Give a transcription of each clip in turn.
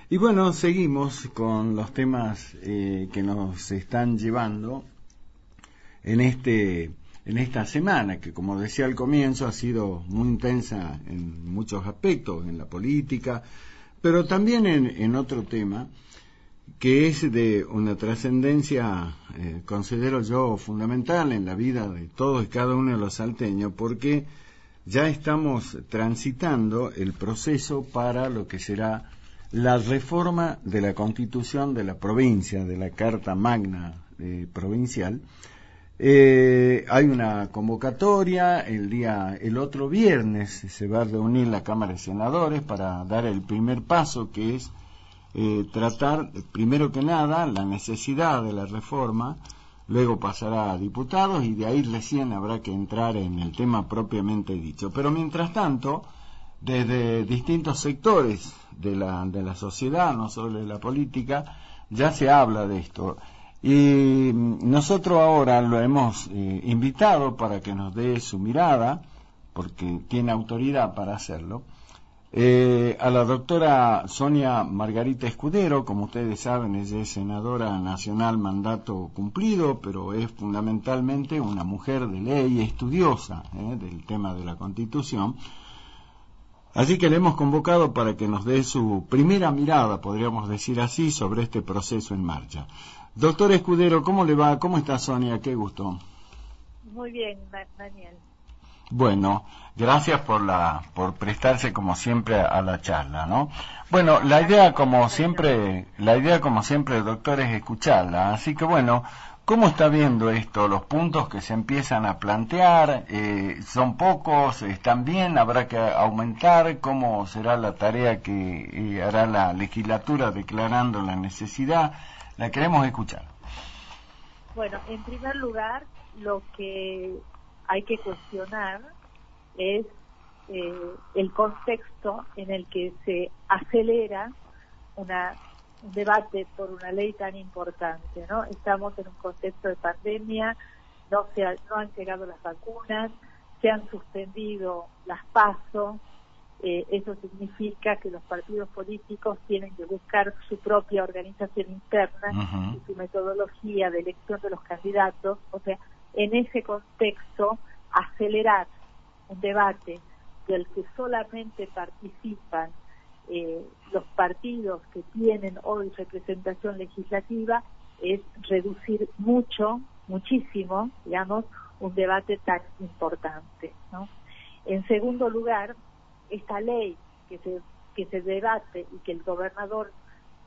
Y bueno, seguimos con los temas que nos están llevando en esta semana, que como decía al comienzo ha sido muy intensa en muchos aspectos, en la política, pero también en otro tema que es de una trascendencia, considero yo, fundamental en la vida de todos y cada uno de los salteños, porque ya estamos transitando el proceso para lo que será la reforma de la Constitución de la provincia, de la Carta Magna provincial. Hay una convocatoria, el otro viernes se va a reunir la Cámara de Senadores para dar el primer paso, que es tratar, primero que nada, la necesidad de la reforma, luego pasará a diputados y de ahí recién habrá que entrar en el tema propiamente dicho. Pero mientras tanto, desde distintos sectores de la sociedad, no solo de la política, ya se habla de esto. Y nosotros ahora lo hemos invitado para que nos dé su mirada, porque tiene autoridad para hacerlo, a la doctora Sonia Margarita Escudero. Como ustedes saben, ella es senadora nacional mandato cumplido, pero es fundamentalmente una mujer de ley, estudiosa del tema de la Constitución. Así que le hemos convocado para que nos dé su primera mirada, podríamos decir así, sobre este proceso en marcha. Doctor Escudero, ¿cómo le va? ¿Cómo está, Sonia? Qué gusto. Muy bien, Daniel. Bueno, gracias por prestarse como siempre a la charla, ¿no? Bueno, la idea como siempre, doctor, es escucharla. Así que bueno, ¿cómo está viendo esto? Los puntos que se empiezan a plantear, ¿son pocos? ¿Están bien? ¿Habrá que aumentar? ¿Cómo será la tarea que hará la legislatura declarando la necesidad? La queremos escuchar. Bueno, en primer lugar, lo que hay que cuestionar es el contexto en el que se acelera un debate por una ley tan importante, ¿no? Estamos en un contexto de pandemia, no han llegado las vacunas, se han suspendido las PASO. Eso significa que los partidos políticos tienen que buscar su propia organización interna y su metodología de elección de los candidatos. O sea, en ese contexto, acelerar un debate del que solamente participan los partidos que tienen hoy representación legislativa es reducir muchísimo, digamos, un debate tan importante, ¿no? En segundo lugar, esta ley que se debate y que el gobernador,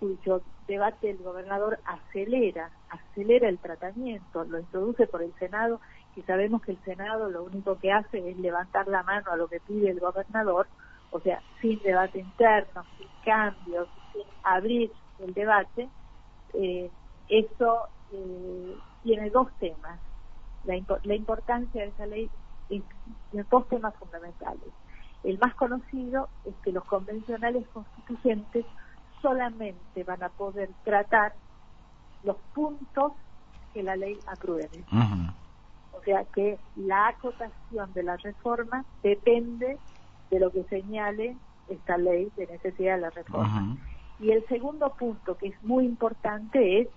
cuyo debate el gobernador acelera el tratamiento, lo introduce por el Senado, y sabemos que el Senado lo único que hace es levantar la mano a lo que pide el gobernador, o sea, sin debate interno, sin cambios, sin abrir el debate. Eso tiene dos temas. La importancia de esa ley es dos temas fundamentales. El más conocido es que los convencionales constituyentes solamente van a poder tratar los puntos que la ley apruebe. O sea que la acotación de la reforma depende de lo que señale esta ley de necesidad de la reforma. Y el segundo punto, que es muy importante, es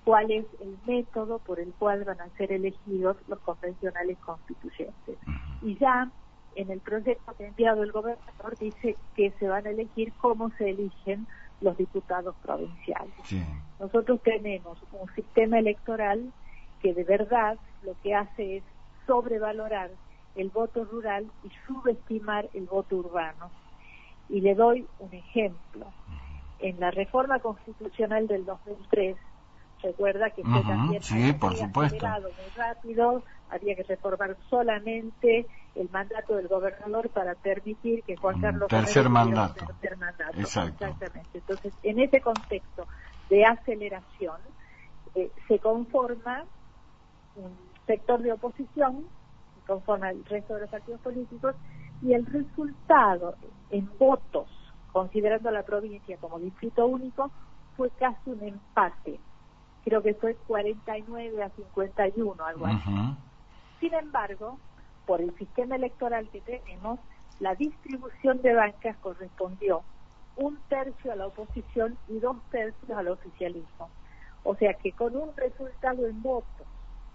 cuál es el método por el cual van a ser elegidos los convencionales constituyentes. Y ya en el proyecto que ha enviado el gobernador dice que se van a elegir cómo se eligen los diputados provinciales. Sí. Nosotros tenemos un sistema electoral que de verdad lo que hace es sobrevalorar el voto rural y subestimar el voto urbano. Y le doy un ejemplo. En la reforma constitucional del 2003, recuerda que fue también acelerado muy rápido, había que reformar solamente el mandato del gobernador para permitir que Juan Carlos tercer mandato. Exacto. Exactamente. Entonces, en ese contexto de aceleración, se conforma un sector de oposición, se conforma el resto de los partidos políticos, y el resultado en votos, considerando a la provincia como distrito único, fue casi un empate. Creo que fue 49-51, algo así. Sin embargo, por el sistema electoral que tenemos, la distribución de bancas correspondió un tercio a la oposición y 2/3 al oficialismo. O sea que con un resultado en votos,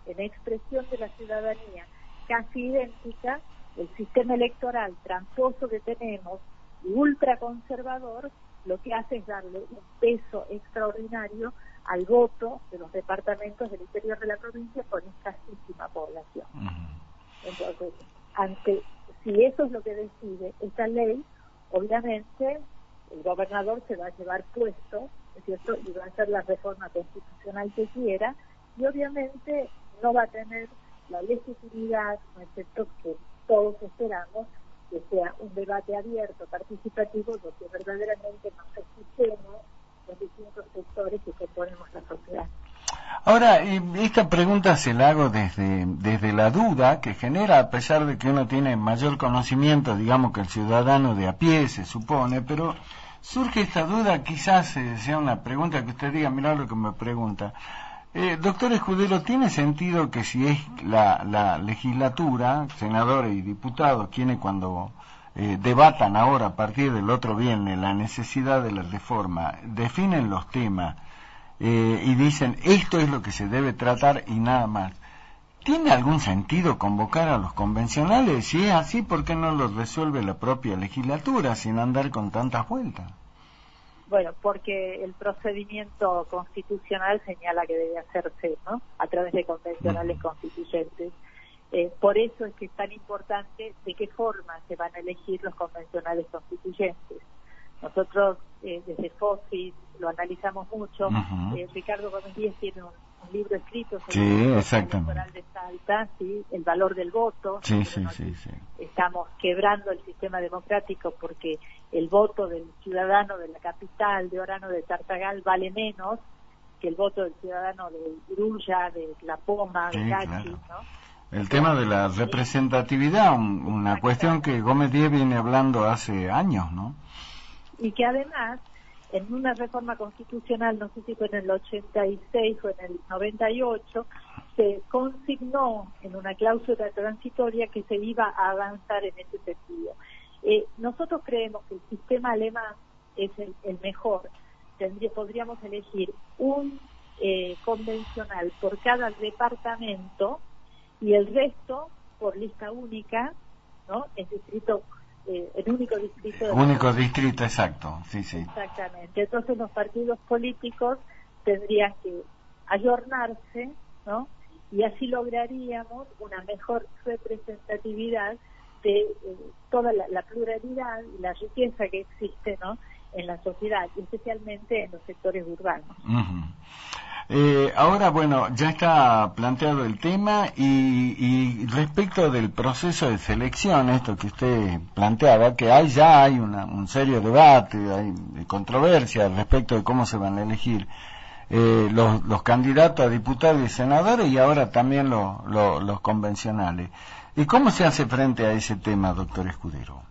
en expresión de la ciudadanía casi idéntica, el sistema electoral tramposo que tenemos y ultraconservador lo que hace es darle un peso extraordinario al voto de los departamentos del interior de la provincia con escasísima población. Entonces, si eso es lo que decide esta ley, obviamente el gobernador se va a llevar puesto, ¿es cierto?, y va a hacer la reforma constitucional que quiera, y obviamente no va a tener la legitimidad, ¿no es cierto?, que todos esperamos, que sea un debate abierto, participativo, donde verdaderamente nos escuchemos los distintos sectores que componemos la sociedad. Ahora, esta pregunta se la hago desde la duda que genera, a pesar de que uno tiene mayor conocimiento, digamos, que el ciudadano de a pie, se supone, pero surge esta duda, quizás sea una pregunta que usted diga, mirá lo que me pregunta. Doctor Escudero, ¿tiene sentido que si es la legislatura, senadores y diputados, quienes cuando debatan ahora a partir del otro viernes la necesidad de la reforma, definen los temas y dicen esto es lo que se debe tratar y nada más? ¿Tiene algún sentido convocar a los convencionales? Si es así, ¿por qué no lo resuelve la propia legislatura sin andar con tantas vueltas? Bueno, porque el procedimiento constitucional señala que debe hacerse, ¿no?, a través de convencionales constituyentes. Por eso es que es tan importante de qué forma se van a elegir los convencionales constituyentes. Nosotros desde FOSIS lo analizamos mucho. Ricardo Gómez Díez tiene un libro escrito sobre el electoral de Salta, ¿sí?, el valor del voto. Sí. Estamos quebrando el sistema democrático porque el voto del ciudadano de la capital, de Orano, de Tartagal, vale menos que el voto del ciudadano de Iruya, de La Poma, de Cachi, ¿no? El tema de la representatividad, una cuestión que Gómez Díez viene hablando hace años, ¿no? Y que además, en una reforma constitucional, no sé si fue en el 86 o en el 98, se consignó en una cláusula transitoria que se iba a avanzar en ese sentido. Nosotros creemos que el sistema alemán es el mejor. Podríamos elegir un convencional por cada departamento y el resto por lista única, ¿no?, en distrito, el único distrito. Único distrito, exacto, sí. Exactamente. Entonces los partidos políticos tendrían que ayornarse, ¿no?, y así lograríamos una mejor representatividad de toda la pluralidad y la riqueza que existe, ¿no?, en la sociedad, y especialmente en los sectores urbanos. Ahora, bueno, ya está planteado el tema y respecto del proceso de selección, esto que usted planteaba, que ya hay un serio debate, hay controversia respecto de cómo se van a elegir los candidatos a diputados y senadores y ahora también los convencionales. ¿Y cómo se hace frente a ese tema, doctor Escudero?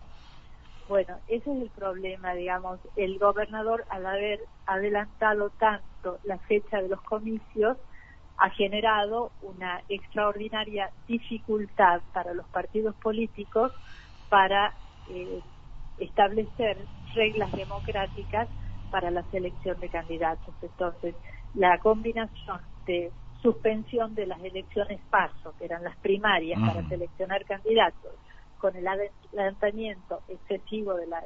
Bueno, ese es el problema, digamos. El gobernador, al haber adelantado tanto la fecha de los comicios, ha generado una extraordinaria dificultad para los partidos políticos para establecer reglas democráticas para la selección de candidatos. Entonces, la combinación de suspensión de las elecciones PASO, que eran las primarias para seleccionar candidatos, con el adelantamiento excesivo de las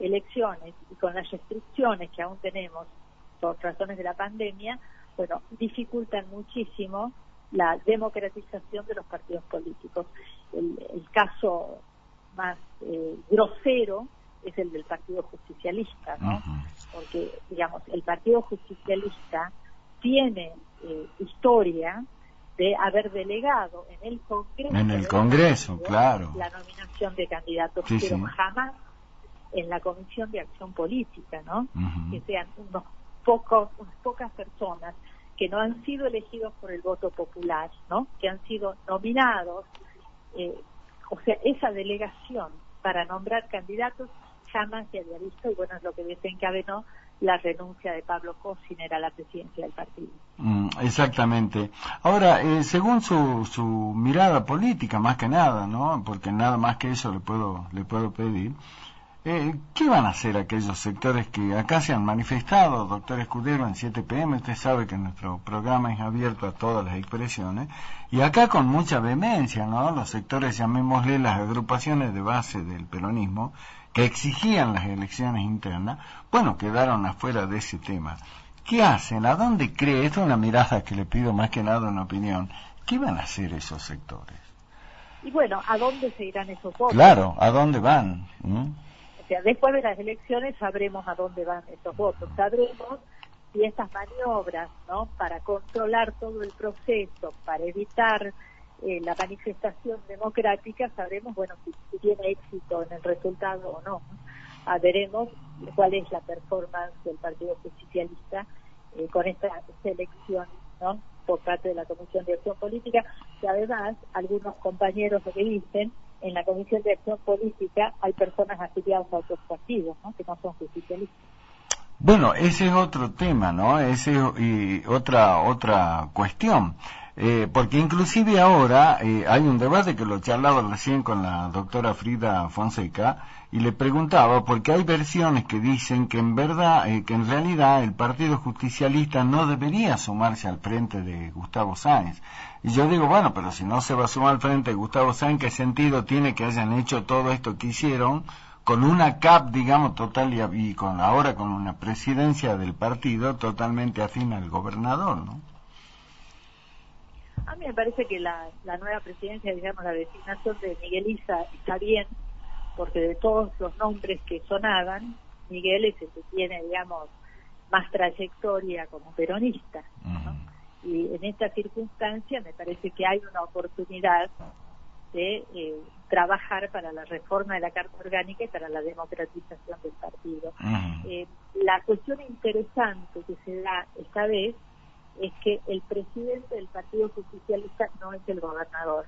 elecciones y con las restricciones que aún tenemos por razones de la pandemia, bueno, dificultan muchísimo la democratización de los partidos políticos. El caso más grosero es el del Partido Justicialista, ¿no? Porque, digamos, el Partido Justicialista tiene historia de haber delegado en el Congreso, claro, la nominación de candidatos, pero jamás en la Comisión de Acción Política, ¿no? Que sean unas pocas personas que no han sido elegidos por el voto popular, ¿no?, que han sido nominados, o sea, esa delegación para nombrar candidatos jamás se había visto, y bueno, es lo que desencadenó la renuncia de Pablo Cosiner a la presidencia del partido. Exactamente. Ahora, según su mirada política, más que nada, ¿no?, porque nada más que eso le puedo pedir, ¿Qué van a hacer aquellos sectores que acá se han manifestado, doctor Escudero, en 7 PM? Usted sabe que nuestro programa es abierto a todas las expresiones, y acá con mucha vehemencia, ¿no? Los sectores, llamémosle las agrupaciones de base del peronismo, que exigían las elecciones internas, bueno, quedaron afuera de ese tema. ¿Qué hacen? ¿A dónde cree? Esto es una mirada que le pido más que nada una opinión. ¿Qué van a hacer esos sectores? Y bueno, ¿a dónde se irán esos votos? Claro, ¿a dónde van? O sea, después de las elecciones sabremos a dónde van esos votos, sabremos si estas maniobras, ¿no?, para controlar todo el proceso, para evitar la manifestación democrática, sabremos, bueno, si tiene éxito en el resultado o no. Veremos cuál es la performance del Partido Justicialista con esta elección, ¿no?, por parte de la Comisión de Acción Política, que además algunos compañeros lo que dicen, en la Comisión de Acción Política hay personas afiliadas a otros partidos, ¿no?, que no son justicialistas. Bueno, ese es otro tema, ¿no? Ese y otra cuestión. Porque inclusive ahora hay un debate que lo charlaba recién con la doctora Frida Fonseca, y le preguntaba, porque hay versiones que dicen que en verdad, que en realidad el Partido Justicialista no debería sumarse al frente de Gustavo Sáenz. Y yo digo, bueno, pero si no se va a sumar al frente de Gustavo Sáenz, ¿qué sentido tiene que hayan hecho todo esto que hicieron con una CAP, digamos, total y ahora con una presidencia del partido totalmente afín al gobernador, ¿no? A mí me parece que la nueva presidencia, digamos, la designación de Miguel Issa está bien, porque de todos los nombres que sonaban, Miguel es el que tiene, digamos, más trayectoria como peronista, ¿no? Y en esta circunstancia me parece que hay una oportunidad de trabajar para la reforma de la Carta Orgánica y para la democratización del partido. La cuestión interesante que se da esta vez es que el presidente del Partido Justicialista no es el gobernador,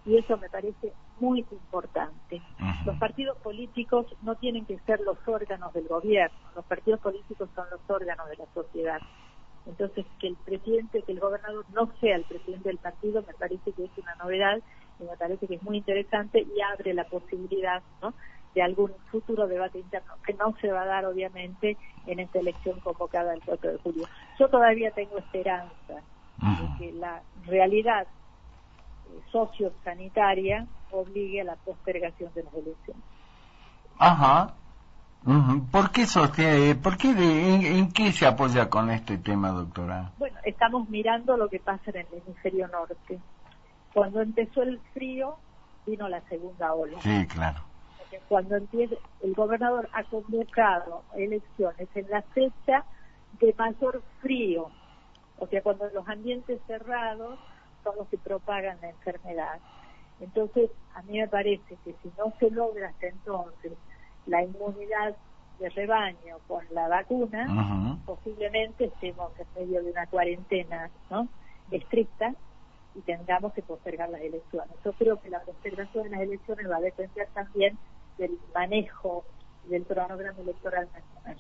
y eso me parece muy importante. Los partidos políticos no tienen que ser los órganos del gobierno, los partidos políticos son los órganos de la sociedad. Entonces, que el presidente, que el gobernador no sea el presidente del partido, me parece que es una novedad, y me parece que es muy interesante y abre la posibilidad, ¿no?, de algún futuro debate interno, que no se va a dar obviamente en esta elección convocada el 4 de julio. Yo todavía tengo esperanza de que la realidad sociosanitaria obligue a la postergación de las elecciones. Ajá. ¿Por qué sostiene, en qué se apoya con este tema, doctora? Bueno, estamos mirando lo que pasa en el hemisferio norte. Cuando empezó el frío, vino la segunda ola. Sí, claro. Porque cuando empieza, el gobernador ha convocado elecciones en la fecha de mayor frío, o sea, cuando los ambientes cerrados son los que propagan la enfermedad. Entonces, a mí me parece que si no se logra hasta entonces la inmunidad de rebaño con la vacuna, posiblemente estemos en medio de una cuarentena, ¿no?, estricta, y tengamos que postergar las elecciones. Yo creo que la postergación de las elecciones va a depender también del manejo del cronograma electoral nacional.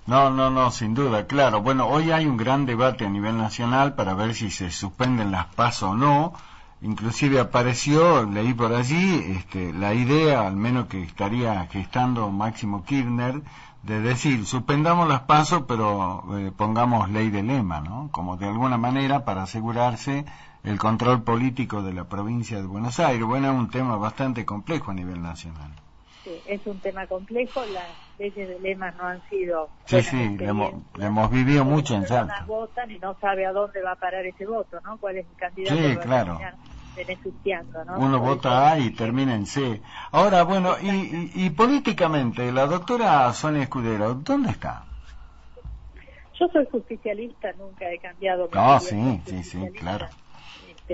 No, sin duda, claro. Bueno, hoy hay un gran debate a nivel nacional para ver si se suspenden las PASO o no. Inclusive apareció, leí por allí, la idea, al menos que estaría gestando Máximo Kirchner, de decir, suspendamos las PASO, pero pongamos ley de lema, ¿no? Como de alguna manera para asegurarse el control político de la provincia de Buenos Aires. Bueno, es un tema bastante complejo a nivel nacional. Sí, es un tema complejo, las leyes de lemas no han sido... Sí, le hemos vivido mucho en Salta. Votan y no sabe a dónde va a parar ese voto, ¿no? ¿Cuál es el candidato? Sí, claro. Beneficiando, ¿no? Uno vota A y termina en C. Ahora, bueno, y políticamente, la doctora Sonia Escudero, ¿dónde está? Yo soy justicialista, nunca he cambiado. Sí, claro.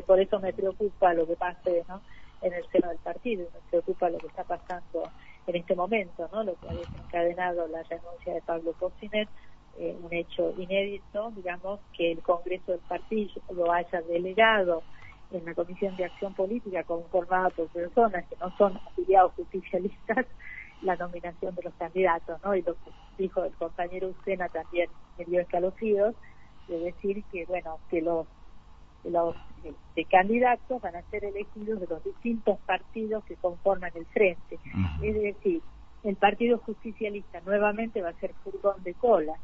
Por eso me preocupa lo que pase, ¿no?, en el seno del partido, me preocupa lo que está pasando en este momento, ¿no?, lo que ha desencadenado la renuncia de Pablo Cocinet, un hecho inédito, digamos, que el Congreso del partido lo haya delegado en la Comisión de Acción Política conformada por personas que no son afiliados justicialistas, la nominación de los candidatos, ¿no? Y lo que dijo el compañero Ucena también me dio escalofríos, de decir que, bueno, que los candidatos van a ser elegidos de los distintos partidos que conforman el frente. Es decir, el Partido Justicialista nuevamente va a ser furgón de cola.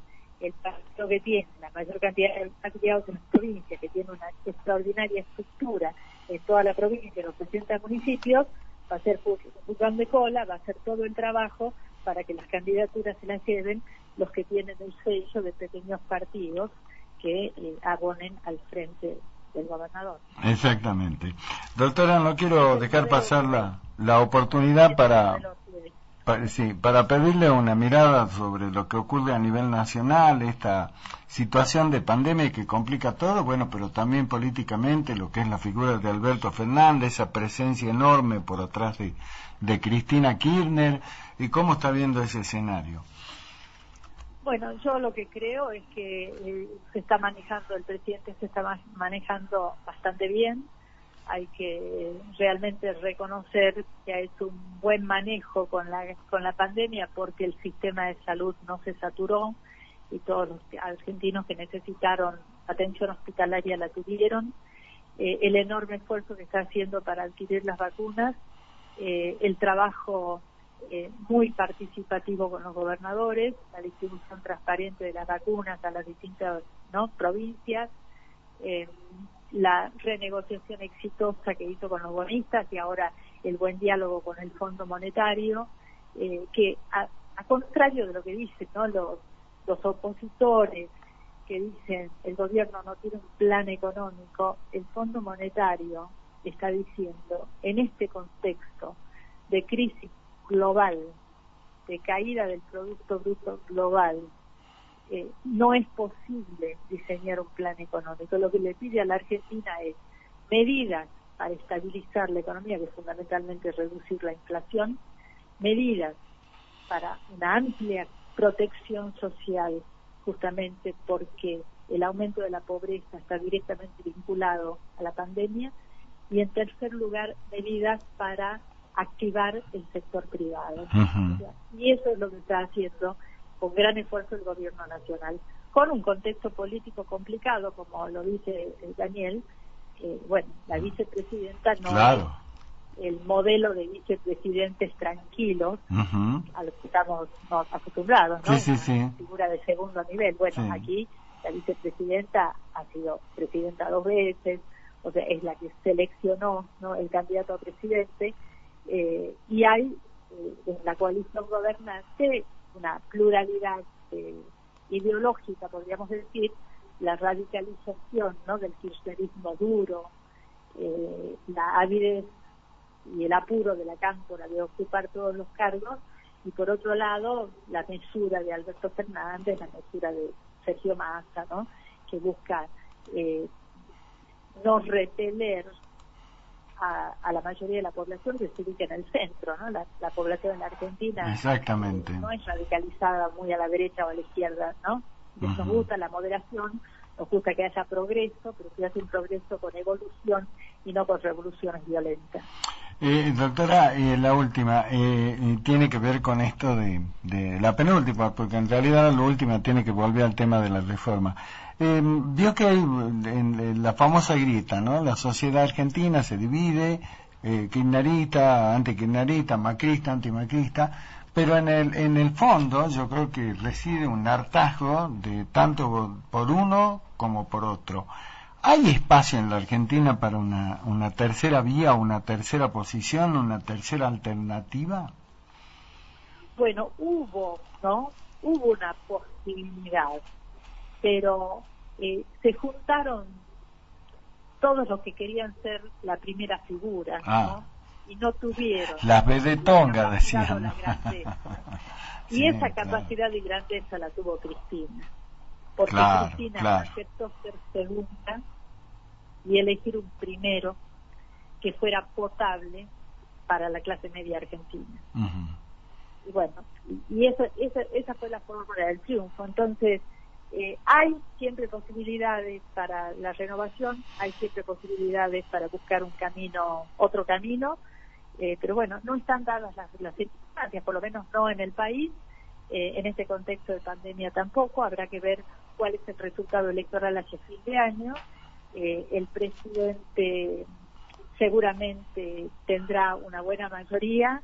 El partido que tiene la mayor cantidad de afiliados en las provincias, que tiene una extraordinaria estructura en toda la provincia, en los 60 municipios, va a ser furgón de cola, va a hacer todo el trabajo para que las candidaturas se las lleven los que tienen el sello de pequeños partidos que abonen al frente del gobernador. Exactamente. Doctora, no quiero dejar pasar la oportunidad para pedirle una mirada sobre lo que ocurre a nivel nacional, esta situación de pandemia que complica todo, bueno, pero también políticamente lo que es la figura de Alberto Fernández, esa presencia enorme por atrás de Cristina Kirchner, y cómo está viendo ese escenario. Bueno, yo lo que creo es que el presidente se está manejando bastante bien. Hay que realmente reconocer que ha hecho un buen manejo con la pandemia, porque el sistema de salud no se saturó y todos los argentinos que necesitaron atención hospitalaria la tuvieron. El enorme esfuerzo que está haciendo para adquirir las vacunas, el trabajo muy participativo con los gobernadores, la distribución transparente de las vacunas a las distintas provincias, la renegociación exitosa que hizo con los bonistas y ahora el buen diálogo con el Fondo Monetario, que a contrario de lo que dicen los opositores, que dicen el gobierno no tiene un plan económico, el Fondo Monetario está diciendo, en este contexto de crisis global, de caída del Producto Bruto Global, no es posible diseñar un plan económico. Lo que le pide a la Argentina es medidas para estabilizar la economía, que fundamentalmente es reducir la inflación, medidas para una amplia protección social, justamente porque el aumento de la pobreza está directamente vinculado a la pandemia, y en tercer lugar, medidas para activar el sector privado. Y eso es lo que está haciendo con gran esfuerzo el gobierno nacional, con un contexto político complicado, como lo dice Daniel. Bueno, la vicepresidenta no es el modelo de vicepresidentes tranquilos a los que estamos acostumbrados, ¿no? Sí. Figura de segundo nivel. Bueno, aquí la vicepresidenta ha sido presidenta 2 veces, o sea, es la que seleccionó, ¿no?, el candidato a presidente, y hay en la coalición gobernante una pluralidad ideológica, podríamos decir, la radicalización, ¿no?, del kirchnerismo duro, la avidez y el apuro de la cámpora de ocupar todos los cargos, y por otro lado la mesura de Alberto Fernández, la mesura de Sergio Massa, ¿no?, que busca no repeler a la mayoría de la población que se ubica en el centro, ¿no? La población en la Argentina no es radicalizada muy a la derecha o a la izquierda, ¿no? Nos gusta la moderación, nos gusta que haya progreso, pero que haya un progreso con evolución y no con revoluciones violentas. Doctora, la última tiene que ver con esto de la penúltima, porque en realidad la última tiene que volver al tema de la reforma. Vio que hay en la famosa grieta, ¿no? La sociedad argentina se divide, kirchnerista, antikirchnerista, macrista, antimacrista, pero en el fondo yo creo que reside un hartazgo de tanto por uno como por otro. ¿Hay espacio en la Argentina para una tercera vía, una tercera posición, una tercera alternativa? Bueno, hubo una posibilidad, pero se juntaron todos los que querían ser la primera figura, ¿no? Y no tuvieron. Las vedetongas, decían. Y esa capacidad y grandeza la tuvo Cristina, porque Cristina aceptó ser segunda y elegir un primero que fuera potable para la clase media argentina. Y bueno, y esa fue la fórmula del triunfo. Entonces, hay siempre posibilidades para la renovación, hay siempre posibilidades para buscar otro camino, pero bueno, no están dadas las circunstancias, por lo menos no en el país, en este contexto de pandemia tampoco. Habrá que ver cuál es el resultado electoral hacia fin de año. El presidente seguramente tendrá una buena mayoría,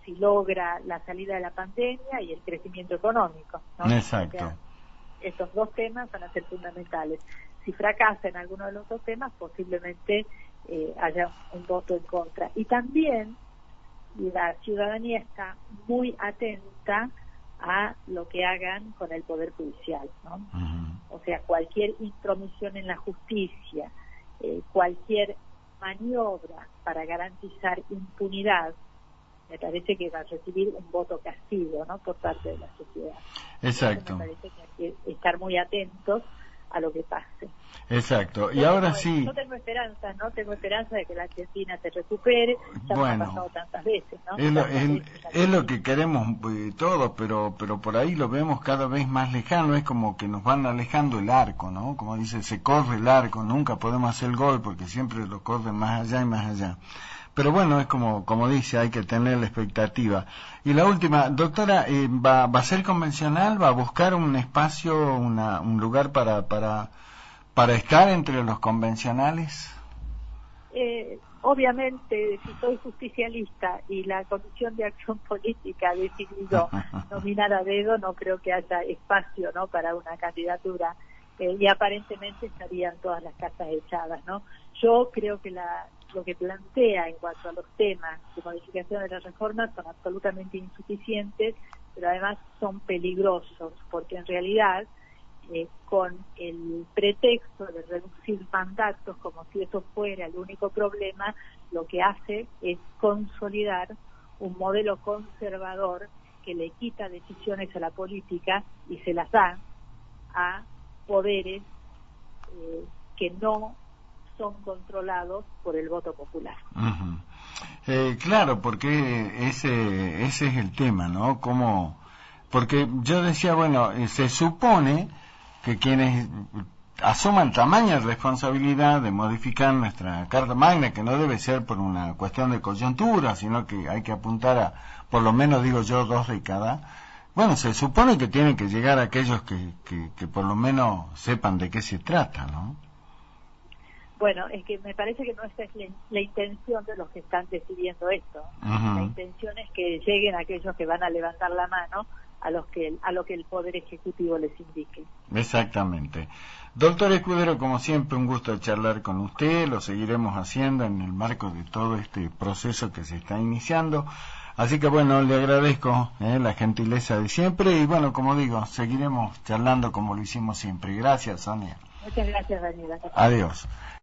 si logra la salida de la pandemia y el crecimiento económico, ¿no? Exacto. O sea, estos dos temas van a ser fundamentales. Si fracasa en alguno de los dos temas, posiblemente haya un voto en contra. Y también la ciudadanía está muy atenta a lo que hagan con el Poder Judicial, ¿no? O sea, cualquier intromisión en la justicia, cualquier maniobra para garantizar impunidad, me parece que va a recibir un voto castigo, ¿no?, por parte de la sociedad. Exacto. Me parece que hay que estar muy atentos a lo que pase. Exacto. Y ahora sí. Yo tengo esperanza, ¿no? Tengo esperanza de que la Argentina se recupere. Ya nos ha pasado tantas veces, ¿no? Es lo que queremos todos, pero por ahí lo vemos cada vez más lejano. Es como que nos van alejando el arco, ¿no? Como dice, se corre el arco, nunca podemos hacer el gol porque siempre lo corren más allá y más allá. Pero bueno, es como dice, hay que tener la expectativa. Y la última, doctora, ¿va a ser convencional? ¿Va a buscar un espacio, un lugar para estar entre los convencionales? Obviamente, si soy justicialista y la Comisión de Acción Política ha decidido nominar a dedo, no creo que haya espacio, ¿no?, para una candidatura. Y aparentemente estarían todas las casas echadas, ¿no? Yo creo que lo que plantea en cuanto a los temas de modificación de la reforma son absolutamente insuficientes, pero además son peligrosos, porque en realidad con el pretexto de reducir mandatos como si eso fuera el único problema, lo que hace es consolidar un modelo conservador que le quita decisiones a la política y se las da a poderes que no son controlados por el voto popular. Claro, porque ese es el tema, ¿no? Porque yo decía, bueno, se supone que quienes asuman tamaña responsabilidad de modificar nuestra Carta Magna, que no debe ser por una cuestión de coyuntura, sino que hay que apuntar a, por lo menos digo yo, 2 décadas. Bueno, se supone que tienen que llegar aquellos que por lo menos sepan de qué se trata, ¿no? Bueno, es que me parece que no esa es la intención de los que están decidiendo esto. La intención es que lleguen aquellos que van a levantar la mano a lo que el Poder Ejecutivo les indique. Exactamente. Doctor Escudero, como siempre, un gusto charlar con usted. Lo seguiremos haciendo en el marco de todo este proceso que se está iniciando. Así que bueno, le agradezco la gentileza de siempre y bueno, como digo, seguiremos charlando como lo hicimos siempre. Gracias, Sonia. Muchas gracias, Daniela. Adiós.